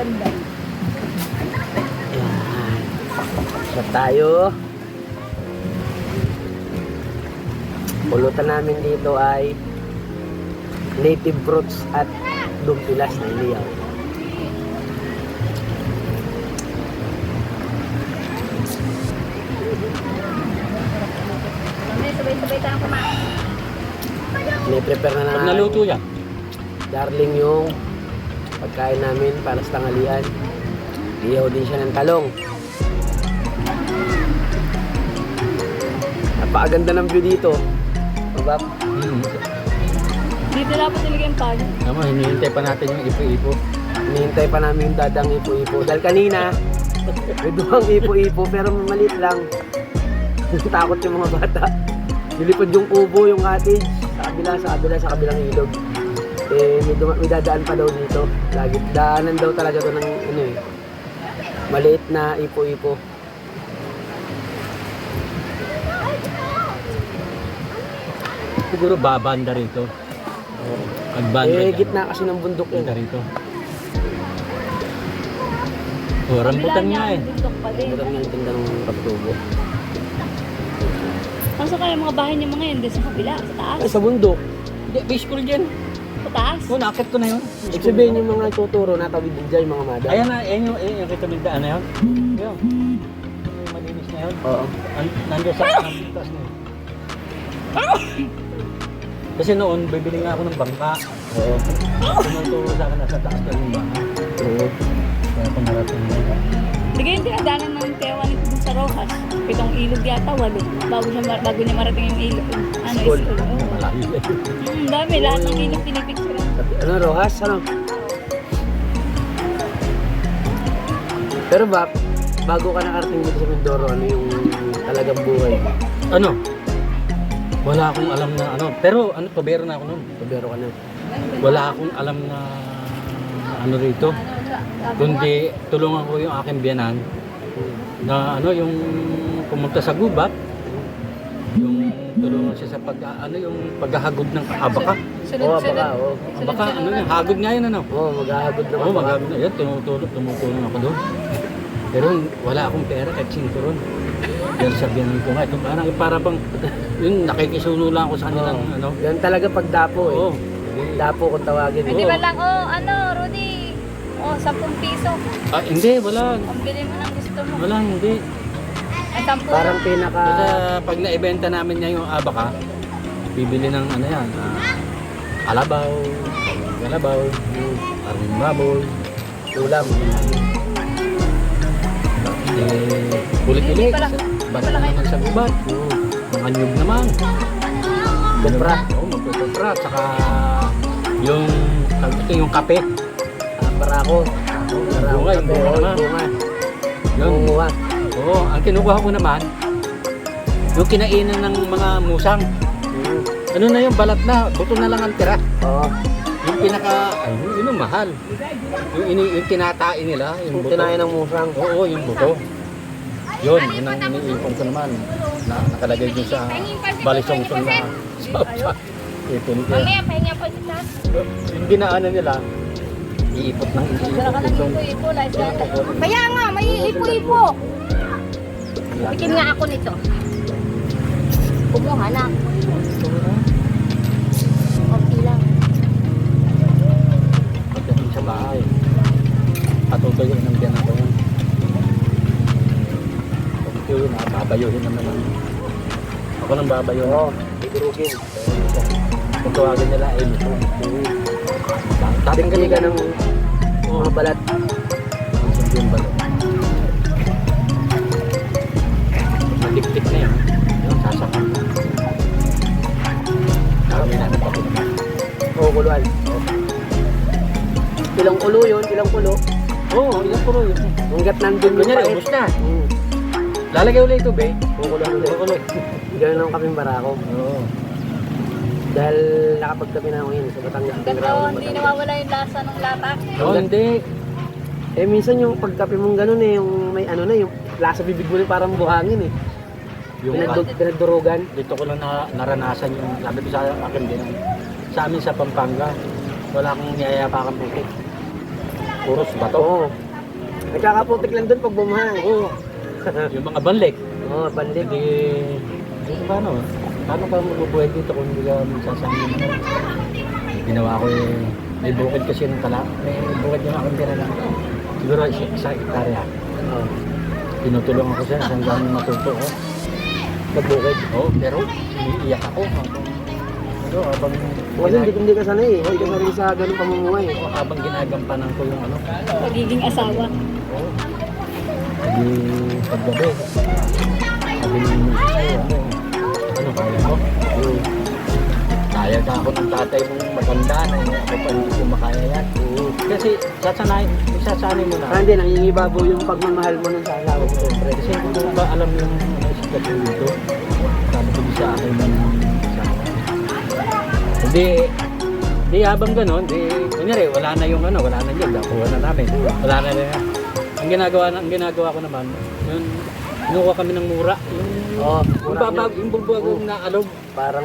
maganda. Yan. Sarap tayo. Pulutan namin dito ay native fruits at dumpilas na iliyaw. Sabay-sabay tayong kumain. Prepare na Pag na naluto yan. darling yung pagkain namin para sa tanghalian. Iyaw din siya ng talong. Napakaganda ng view dito. Diba? Dito dapat talaga yung pag. Tama, hinihintay pa natin yung ipo-ipo. Hinihintay pa namin yung dadang ipo-ipo. Dahil kanina, may duwang ipo-ipo pero maliit lang. Takot yung mga bata. Nilipad yung kubo, yung cottage sa kabilang ilog. Eh, may dadaan pa daw dito. Lagi, daanan daw talaga to ng maliit na ipo-ipo. Siguro babanda rito. Pagbanda Eh, dyan. gitna kasi ng bundok yun. Banda rito. Oh, rambutan nga eh. Bundok pa din. Bukan nga yung tinda ng kaptubo. Kaso kaya mga bahay niya mga yan, doon sa kabila, sa taas. Ay, sa bundok. Hindi, may school dyan. Sa taas. Oh, nakakit ko na yun. Ibig sabihin yung mga tuturo na tawid din dyan, yung mga madam. Ayan na, ayan yung kitamindaan na yun. Yun. Yung malinis na yun. Oo. Nandiyan sa taas na yun. Kasi noon, bibili nga ako ng bangka. Oo. Tinuturo sa akin nasa taas ka yung bangka. Oo. Kaya kung narating mo. Hindi kayo tinadanan ng Tewa nito dun sa Rojas. 7 ilog yata, 8. Bago niya marating yung ilog. Ano, School. school. Oo. Malayo yan. Dami, lahat ng ilog pinipicture. Ano, Rojas? Ano? Pero bago ka nakarating dito sa Mindoro, ano yung talagang buhay? Ano? Wala akong alam na ano. Pero ano, pabero na ako noon. Pabero ka na. Wala akong alam na ano rito. Kundi tulungan ko yung aking biyanan na ano yung pumunta sa gubat. Yung tulungan siya sa yung paghahagod ng abaka. Oo, baka, oo. Abaka, ano yung hagod nga yun ano. Oo, maghahagod na Oo, maghagod na yan. Tumutulong ako doon. Pero wala akong pera kahit sinturon. Pero sabihin ko nga, ito para bang yun, nakikisuno lang ako sa kanilang ano. Yan talaga pag dapo eh. Oo. Dapo kung tawagin. Hindi Oo. ba lang, ano, Rudy? 10 piso. Ah, hindi, wala. Pambili mo ng gusto mo. Wala, hindi. Ay, 10 Parang pinaka... Kasi pag naibenta namin niya yung abaka, bibili ng ano yan, alabaw, galabaw, parang baboy, ulam. Kulit-kulit, Hindi pala. bata naman sa gubat, mga nyug naman. Kupra. Oo, magpupra, saka yung, yung kape. Barako. Bunga, yung bunga Oo, naman. bunga. Yun. Bunga. Oo, ang kinukuha ko naman, yung kinainan ng mga musang. Ano na yung balat na, buto na lang ang tira. Oo. Yung pinaka, ay, yun ang mahal. Yung tinatain nila, yung Yung buto. tinayan ng musang. Oo, yung buto. Yun ang iniipon ko naman. Nakalagay dun sa balisong-song na ipon ko. Mamaya, pahinga po sa taas. Yung dinaanan nila, iipot ng Dala ka ng ipo-ipo. Kaya nga, may ipo-ipo. Bikin nga ako nito. Kumuha na. Okay lang. Pagdating sa bahay, patutuloy ng biyanan ko yun. Pag yun, babayuhin naman lang. Ako nang babayo. Oo. Idurugin. Kung tawagin nila ay luto. Tingnan ka ng mga balat. Ang yung balat. Madiktik na yun. Yung sasakang. Kami namin papunta. Oo, kuluan. Ilang kulo yun, ilang kulo. Oo, ilang puro yun. Hanggat nandun yung Kunyari, pait. ubus na. Hmm. Lalagay ulit ito, be. Kukulo ulit. Kukulo. Ganun lang kaming barako. Oo. Dahil nakapagkapi na ako yun sa Batangas. Ganda, hindi nawawala yung lasa ng lata. Oo, hindi. Eh minsan yung pagkape mong ganun eh, yung may ano na, yung lasa bibig mo na parang buhangin eh. Yung Pinagdurugan. dito ko lang naranasan yung sabi ko sa akin din. Sa amin sa Pampanga, wala akong niyayapakang putik. puros bato. Oo. Nagkakaputik lang doon pag bumaha. Oo. Yung mga banlik. Oo, banlik. Hindi paano ka mabubuhay dito kung hindi ka magsasama ng ano? Ginawa ko may bukid kasi ng may bukid yung akong dinala. Siguro sa hektarya. Oo. Tinutulungan ko siya hanggang matuto ko. Magbukid. Oo, pero umiiyak ako habang Kasi hindi ka sanay eh. Hindi ka sanay sa ganung pamumuhay. habang ginagampanan ko yung ano. Pagiging asawa. Oo. Hindi paggabi. Sabi ng ano kaya mo? Kaya ka ako ng tatay mong maganda na ako pa hindi ko makaya yan. Kasi sasanay mo na. Hindi, nangingibabaw yung pagmamahal mo nun sa asawa mo. Siyempre. Kasi hindi mo ba alam yung sitwasyon dito? Sabi ko sa akin ng asawa. Hindi habang ganon, kunyari wala na yung wala na yun, nakuha na namin. Wala na rin. Ang ginagawa ko naman, yun, kinuha kami ng mura. Yung bulbagong na alog. Parang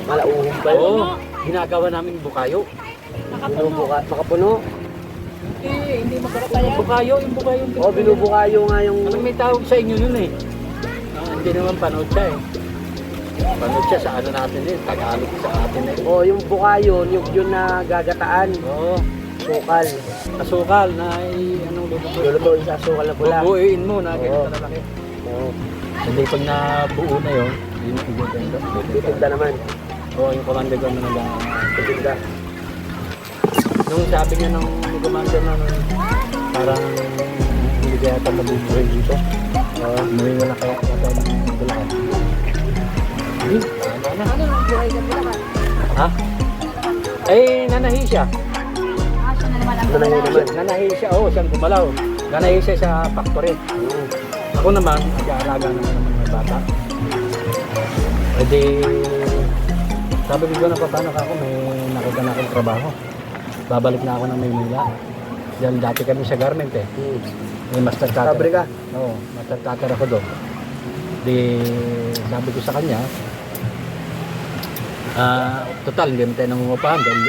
malauhong ba yun? Oo, ginagawa namin bukayo. Makapuno. Hindi bukayo, yung bukayo. Oo, binubukayo nga yung... Anong may tawag sa inyo nun eh? Hindi naman panotsa eh. Panotsa sa ano natin eh, Tagalog sa atin eh. Oo, yung bukayo, yun na gagataan. Oo, Sukal. asukal na anong Lulutuin sa asukal na pula. bubuuin mo na ganito Oo. na laki. Oo. Hindi pag nabuo na yun, yun ang ganda. Titinda naman. Oo, yung commander ko na Titinda. nung sabi niya nung commander na parang hindi kaya ata mabubuhay dito. Umuwi na lang kaya yata ng Bulacan. Hindi, tama na. Ano ang buhay ng Bulacan? Ha? Eh, nanahi siya. Siya na naman ang Nanahi Bulacan. naman. Nanahi siya, siyang gumalaw. Nanahi siya sa factory. Ako naman, nag-aalaga naman ng mga bata. E di, sabi ko na paano ka ako, may nakita na akong trabaho. Babalik na ako ng Maynila. Diyan dati kami sa garment eh. May master cutter. Pabrika. Oo, master cutter ako doon. Di, sabi ko sa kanya, total, hindi naman tayo nangungupahan dahil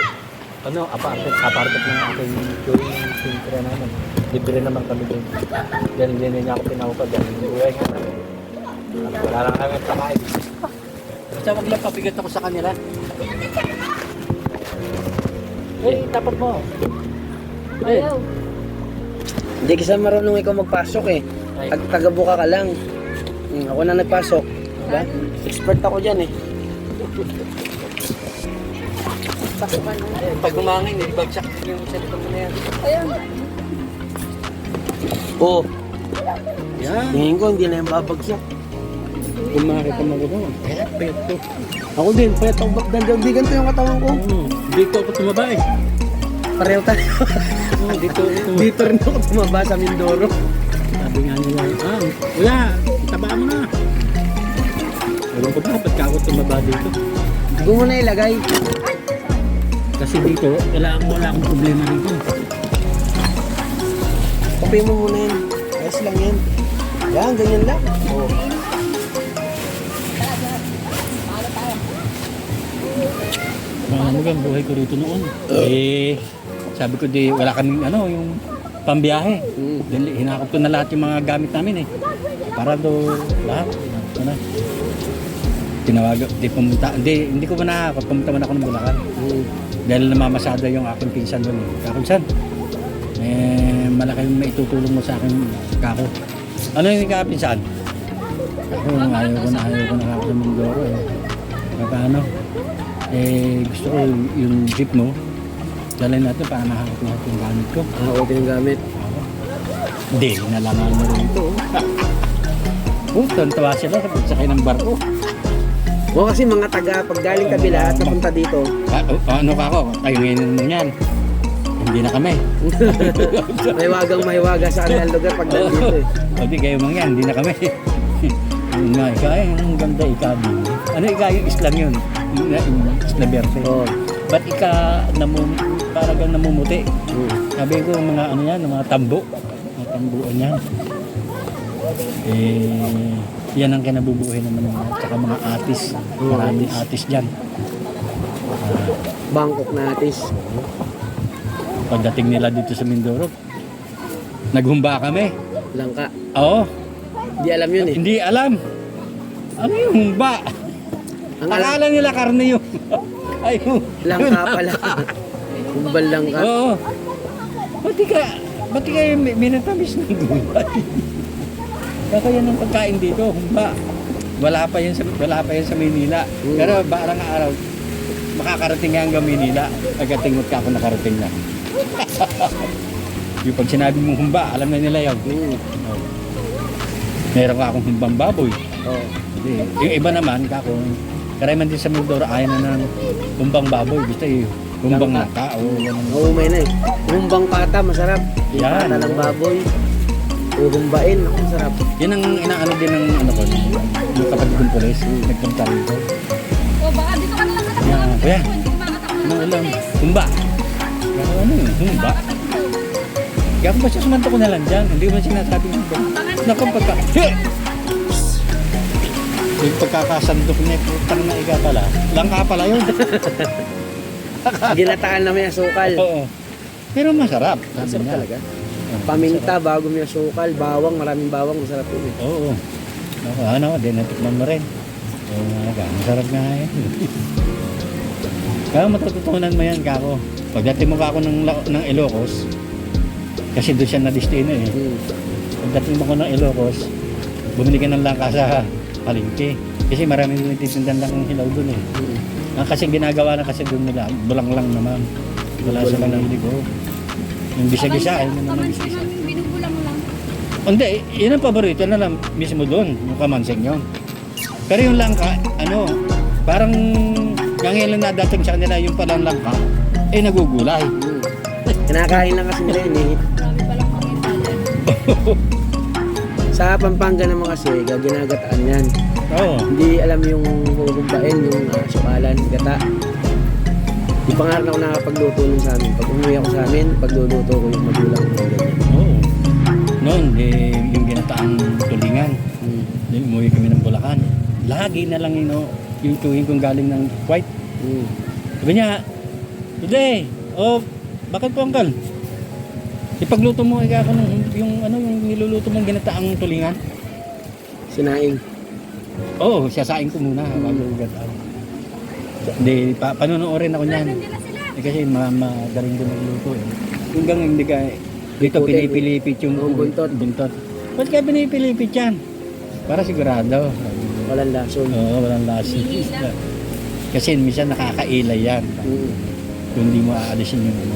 apartment ng aking yung namin. Libre naman kami din. Dahil hindi niya ako pinaupa dahil uwi nga namin. Wala lang kami pakain. Basta wag lang pabigat ako sa kanila. Dapat mo. Ayaw. Hindi kasi marunong ikaw magpasok eh. Tagabuka ka lang. Ako na nagpasok. Diba? Expert ako dyan eh. Pag umangin, bagsak yung cellphone mo na yan. Ayun. Oo. Yan. Tingin ko hindi na yung babagsak. Kung makikita mo ko, payat to. Ako din, payat ako hindi ganito yung katawan ko. Dito ako tumaba eh. Pareho tayo. Dito rin ako tumaba sa Mindoro. Sabi nga nila, wala, taba mo na. Ewan ko ba, ba't ka ako tumaba dito? Huwag mo na ilagay. Kasi dito, wala akong problema dito. Kape mo muna yan. Ayos lang yan. Yan, ganyan lang. Oo. Ano ba ang buhay ko rito noon? Sabi ko wala kaming yung pambiyahe. Dahil hinakap ko na lahat yung mga gamit namin eh. Para lahat. Tinawagan, hindi ko man pumunta man ako ng Bulacan. Dahil namamasada yung aking pinsan doon eh. Kakunsan, malaki yung maitutulong mo sa akin kako. Ano yung kapinsan? Ako, ayaw ko na ako sa Mindoro eh. Paano? Gusto ko yung jeep mo, dalhin natin para mahakot lahat yung gamit ko. Ano yung gamit? Hindi, nalangan mo rin ito. Tawa sila sa pagsakay ng barko. Oo, kasi mga taga, pag galing kabila at napunta dito. Ano ka ako? Kayo ngayon mo yan. Hindi na kami. Mahiwagang sa kanilang lugar pag nandito eh. Hindi kayo mga yan, hindi na kami. Ang ganda ikabi. Ano yung Islam yun? Isla Verde. Oo. Ba't parang namumuti? Sabi ko mga mga tambo. Mga tambuan yan. Yan ang kinabubuhay naman ng tsaka mga atis. Maraming atis dyan. Bangkok na atis. Pagdating nila dito sa Mindoro, Naghumba kami. Langka. Oo. Di alam yun eh. Hindi alam. Ano yung humba? Ang alam, Akala nila karne yung... Ay, langka pala. Kumbal langka. Oo. Ba't ka minatamis ng gulay? Baka yan ang pagkain dito, humba. Wala pa yan sa Maynila. Pero balang araw, makakarating nga hanggang Maynila. Pagkatingot ka ako nakarating na. Yung pag sinabi mong humba, alam na nila yun. Oh. Meron ka akong humbang baboy. Oh. Yung iba naman, kako, karamihan din sa Mindoro, ayaw na ng humbang baboy. Gusto yung humbang naka. Naumay na eh. Humbang pata, masarap. Yung Yan. pata ng baboy. Uhumbain, ako masarap. Yan ang inaano din ng ano ko, yung kapatid kong pulis, nagpunta rito. O baka dito ka na lang sa Yan, kuya, Hindi makakatakbo ano ng alam, bilis. humba. Pero ano yun, humba? Kaya kung basta sumanto ko na lang dyan, hindi mo sinasabi humba. Naku, yung pagkakasandok niya, putang na iga pala. Langka pala yun. Ginataan na may asukal. Oo. Pero masarap. Masarap niya. talaga. Paminta, bago may asukal, bawang, maraming bawang, masarap yun eh. Oo. Ako, ano, dinatikman mo rin. Oo nga, masarap nga yan. Kaya matututunan mo yan, kako. Pagdating mo kako ng Ilocos, kasi doon siya na-destino eh. Pagdating mo ko ng Ilocos, bumili ka ng langka sa palengke. Kasi maraming nagtitindan lang ng hilaw doon eh. Ang kasi ginagawa na kasi doon nila, bulang lang naman. Wala silang nahiligo. Yung bisa-gisa, ayun naman ang Kamansin bisa. namin, binubulang mo lang. Hindi, yun ang paborito na lang mismo doon, yung kamansing yun. Pero yung langka, ano, parang ngayon lang nadating sa kanila yung palang langka, eh nagugulay. Kinakain lang kasi nila yun eh. Marami palang mga Italian. Sa Pampanga naman kasi, ginagataan yan. Oo. Hindi alam yung hukumbain, yung sukalan, gata. Di pa nga rin ako nakapagluto nun sa amin. Pag umuwi ako sa amin, pagluluto ko yung magulang ko ng ganyan. Oo. Noon, eh, yung ginataang tulingan, umuwi kami ng Bulacan. Lagi na lang yung tuwing kong galing ng Kuwait. Sabi niya, Today, bakit po uncle? Ipagluto mo ika ako yung niluluto mong ginataang tulingan. Sinaing. Oo, sasain ko muna bago ginataang. Hindi, panunuorin ako niyan. Kasi magaling din magluto eh. Hanggang hindi ka, dito pinipilipit yung buntot. Ba't ka pinipilipit yan? Para sigurado. Walang lason. Oo, walang lason. Kasi minsan nakakailay yan. Kung hindi mo aalisin yung ano.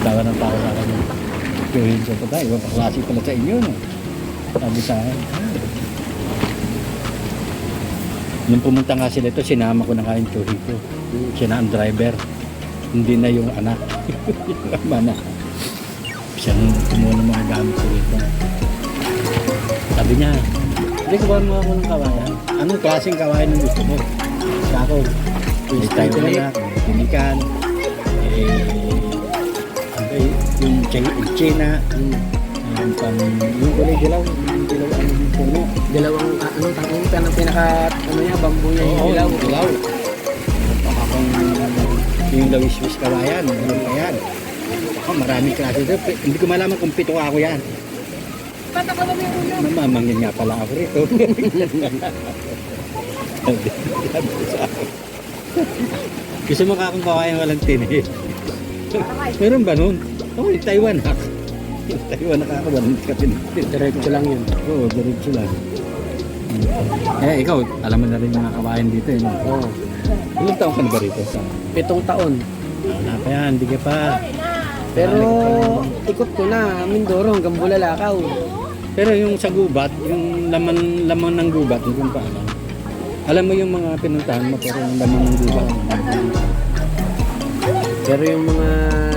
Tawa ng tao sa akin. Kuhin sa patay. Ibang paklase pala sa inyo. No? Sabi sa akin. Nung pumunta nga sila ito, sinama ko na nga yung tuhi ko. Siya na ang driver. Hindi na yung anak. Yung ama na. Siyang kumuha ng mga gamit ko dito. Sabi niya, hindi ko ba mo ako ng kawayan? Anong klaseng kawayan ang gusto mo? Kako, tayo na na, tinikan, yung China, yung kulay dilaw, yung puno. Dalawang, pinaka, bambu niya yung ilaw. Dilaw. Yung lawis-wis kawayan, ganun pa yan. Ako, maraming klase ito. Hindi ko malaman kung pito ako yan. Ba't ako ba may ulo? Mamamangin nga pala ako rito. Gusto mo kakong kawayan walang tinik. Meron ba nun? Oo, yung Taiwan hack. Yung Taiwan hack ako, walang katinik. Diretso lang yun. Oo, diretso lang. Eh, ikaw, alam mo na rin yung mga kawayan dito. Eh, no? Oo. Ilang taon ka na ba rito? 7 taon. Wala pa yan, hindi ka pa. Pero ikot ko na, Mindoro hanggang Bulalakaw. Pero yung sa gubat, yung laman ng gubat, hindi ko pa alam. Alam mo yung mga pinuntahan mo, pero yung laman ng gubat. Pero yung mga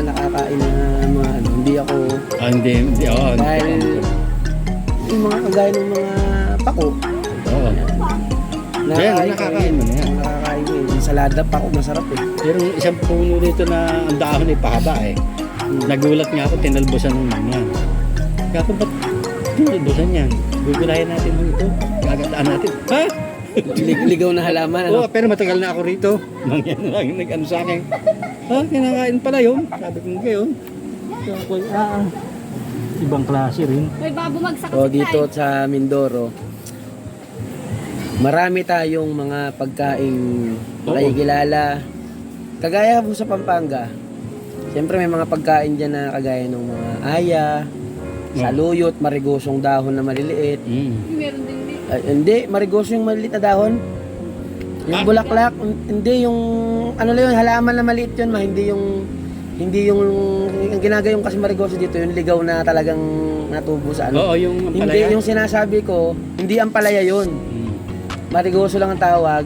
nakakain na mga hindi ako, Hindi. dahil yung mga kagaya ng mga pako. Oo. Yan, nakakain mo na yan. Nakakain mo eh. Salada pa ako, masarap eh. Pero isang puno dito na ang dahon ay pahaba eh. Nagulat nga ako, tinalbosan ng manyan. Kaya ako, ba't tinalbosan yan? Gugulayan natin mo ito. Gagataan natin. Ha? Ligaw na halaman, ano? Oo, pero matagal na ako rito. Mangyan lang yung nag-ano sa akin. Ha? Kinakain pala yun. Sabi ko ngayon. Ibang klase rin. May babumagsak O dito sa Mindoro, marami tayong mga pagkaing makikilala. Kagaya po sa Pampanga, siyempre may mga pagkain dyan na kagaya ng mga aya, saluyot, marigosong dahon na maliliit. Meron din dito. Hindi, marigoso yung maliliit na dahon. Yung bulaklak, hindi yung, ano lang yun, halaman na maliit yun, hindi yung ginagayong kasi marigoso dito, yung ligaw na talagang natubo sa ano. Oo, yung Hindi, ampalaya. yung sinasabi ko, hindi ang palaya yun. Marigoso lang ang tawag,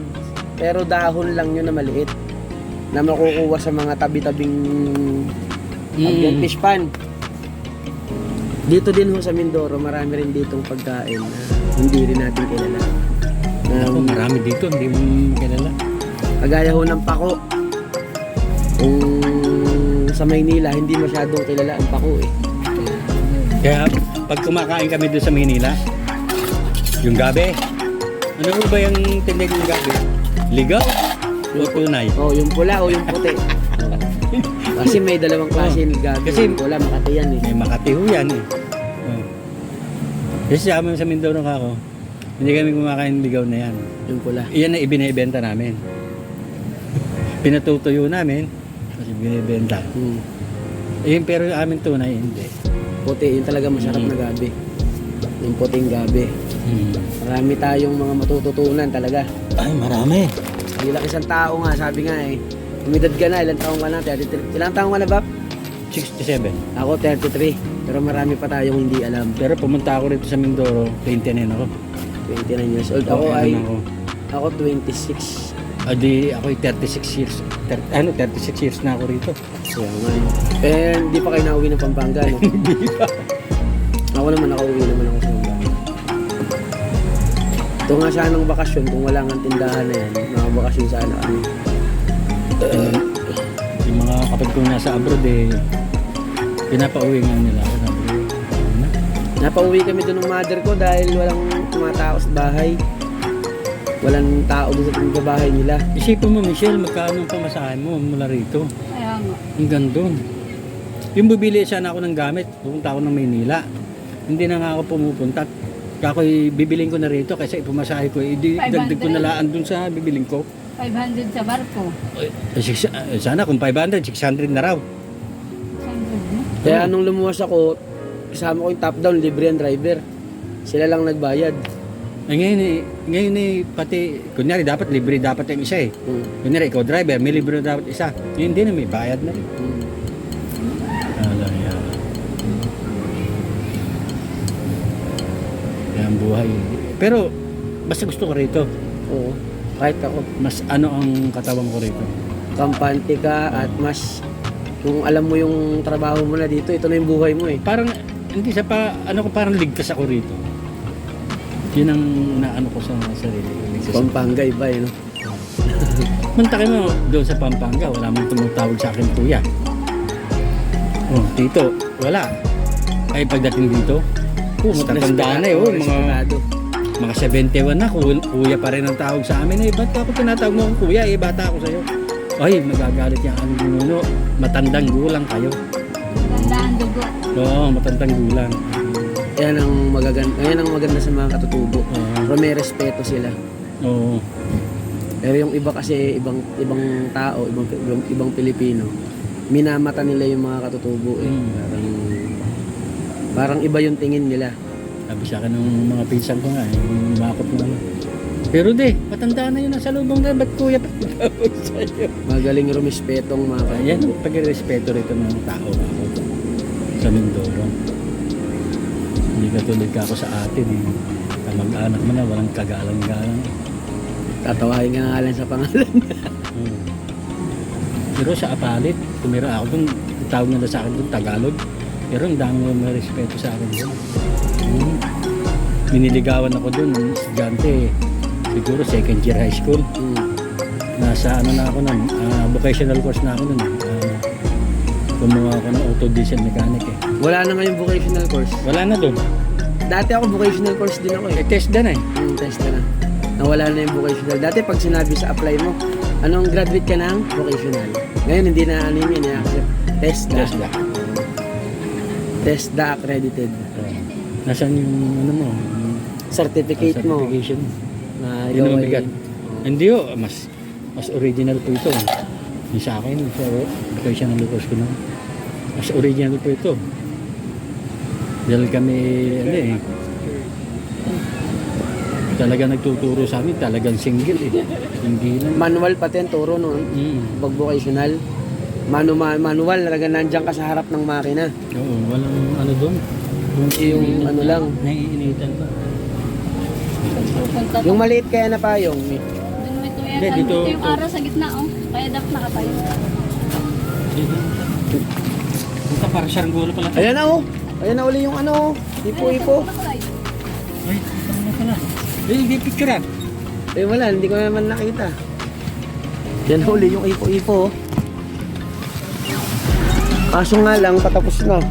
pero dahon lang yun na maliit na makukuha sa mga tabi-tabing fish pan. Dito din ho sa Mindoro, marami rin ditong pagkain na hindi rin natin kilala. Ako, marami dito, hindi mo kilala. Kagaya ho ng pako. Kung sa Maynila, hindi masyadong kilala ang pako eh. Kaya pag kumakain kami doon sa Manila, yung gabi, ano po ba yung tindig ng gabi? Ligaw o tunay? Oh, yung pula o yung puti. Kasi may dalawang klase ng gabi. Kasi- Yung pula, Makati yan eh. May makatiho yan eh. Kasi sa amin sa Mindoro kako, hindi kami kumakain ng ligaw na yan. Yung pula. Iyan na ibinibenta namin. Pinatutuyo namin, kasi binibenta. Ayun, pero yung amin tunay, hindi. Puti, yun talaga masarap na gabi. Yung puting gabi. Marami tayong mga matututunan talaga. Ay, marami. Bilang isang tao nga, sabi nga eh, umidad ka na, ilang taong ka na? 33. Ilang taong ka na, Bap? 67. Ako 33. Pero marami pa tayong hindi alam. Pero pumunta ako rito sa Mindoro, 29 ako. 29 years old. Ako Ano ay, ako? ako 26. Adi, ako ay 36 years. 36 years na ako rito. Kaya nga yun. Eh, hindi pa kayo nauwi ng Pampanga, no? Hindi pa. Ako naman, nakauwi naman ako sa Pampanga. Ito nga sanang bakasyon, kung wala nga tindahan na yan, mga bakasyon sana kami. Yung mga kapatid ko nasa abroad eh, pinapauwi nga nila ako. Sabi ko, ano? Napauwi kami doon ng mother ko dahil walang tumatao sa bahay. Walang tao doon sa bahay nila. Isipin mo, Michelle, magkano ang pamasahe mo mula rito? Kaya nga. Hanggang doon. Yung bibili sana ako ng gamit, pupunta ako ng Maynila. Hindi na nga ako pumupunta. Kako'y bibiling ko na rito kasi ipumasahe ko. Dagdag ko na laan doon sa bibiling ko. 500 sa barko. Sana kung 500, 600 na raw. 100 na. Kaya nung lumuwas ako, kasama ko yung top down, libre ang driver. Sila lang nagbayad. Ngayon eh, pati, kunyari dapat libre dapat yung isa eh. Kunyari ikaw driver, may libre dapat isa. Ngayon din may bayad na rin. Alam yan. Kaya ang buhay. Pero, basta gusto ko rito. Oo, kahit ako. Mas ano ang katawan ko rito. Kampante ka at mas, kung alam mo yung trabaho mo na dito, ito na yung buhay mo eh. Parang, hindi sa pa, ano ko, parang ligtas ako rito. Yun ang naano ko sa sarili ko. Ligtas ako. Pampanga iba eh, no? Mantakin mo, doon sa Pampanga, wala mang tumutawag sa akin kuya. Oh, tito, wala. Ay pagdating dito, matatanda na yun, mga 71 na, kuya pa rin ang tawag sa amin. Eh, ba't ako tinatawag mo akong kuya? Eh, bata ako sa'yo. Ay, magagalit yung aming ninuno. Matandang gulang kayo. Tandaan dugo. Oo, matandang gulang. Yan ang maganda sa mga katutubo. Pero may respeto sila. Oo. Pero yung iba kasi, ibang tao, ibang Pilipino, minamata nila yung mga katutubo eh. Parang iba yung tingin nila. Sabi sa akin ng mga pinsan ko nga, yung makot mo ano. Pero di, matanda na yun nasa lubong na, ba't kuya pa tawag sa'yo? Magaling rumespetong mga Ayan, pag-respeto rito ng tao ako sa Mindoro. Hindi katulad ka ako sa atin eh. Kamag-anak mo na, walang kagalang-galang. Tatawahin nga nga lang sa pangalan. Pero sa Apalit, tumira ako dun, tawag nila sa akin dun, Tagalog. Pero ang dami may respeto sa akin dun. Miniligawan ako dun, ng estudyante, siguro second year high school. Nasa ano na ako nun, vocational course na ako nun. Kumuha ako ng auto diesel mechanic eh. Wala na ngayong vocational course. Wala na dun. Dati ako vocational course din ako eh. Test na eh. Test na. Nawala na yung vocational. Dati pag sinabi sa apply mo, anong graduate ka ng vocational? Ngayon hindi na ano yun, accept. Test na. Test na. TESDA accredited. Nasaan yung ano mo? Certificate mo. Certification. Na Yun ang ikaw ay- bigat. Hindi oh, mas original po ito. Yung sa akin, ito siya ng Lucas ko na. Mas original po ito. Dahil kami, ano eh, talaga nagtuturo sa amin, talagang single eh. Hindi lang. Manual pati ang turo noon. Pag vocational. Manual, talaga nandiyan ka sa harap ng makina. Oo, walang ano doon. Yung ano lang. Naiinitan pa. Pupunta Yung maliit kaya na payong. Dun may tuya. Hindi, Dito dito- yung araw sa gitna, oh. Kaya dapat nakatayo. Ito para saranggola pala. Ayan na oh. Ayan na uli yung ano. Ipo-ipo. Ay, ano pala? Hindi picture ah. Eh wala, hindi ko naman nakita. Yan na uli yung ipo-ipo. Kaso nga lang, patapos na.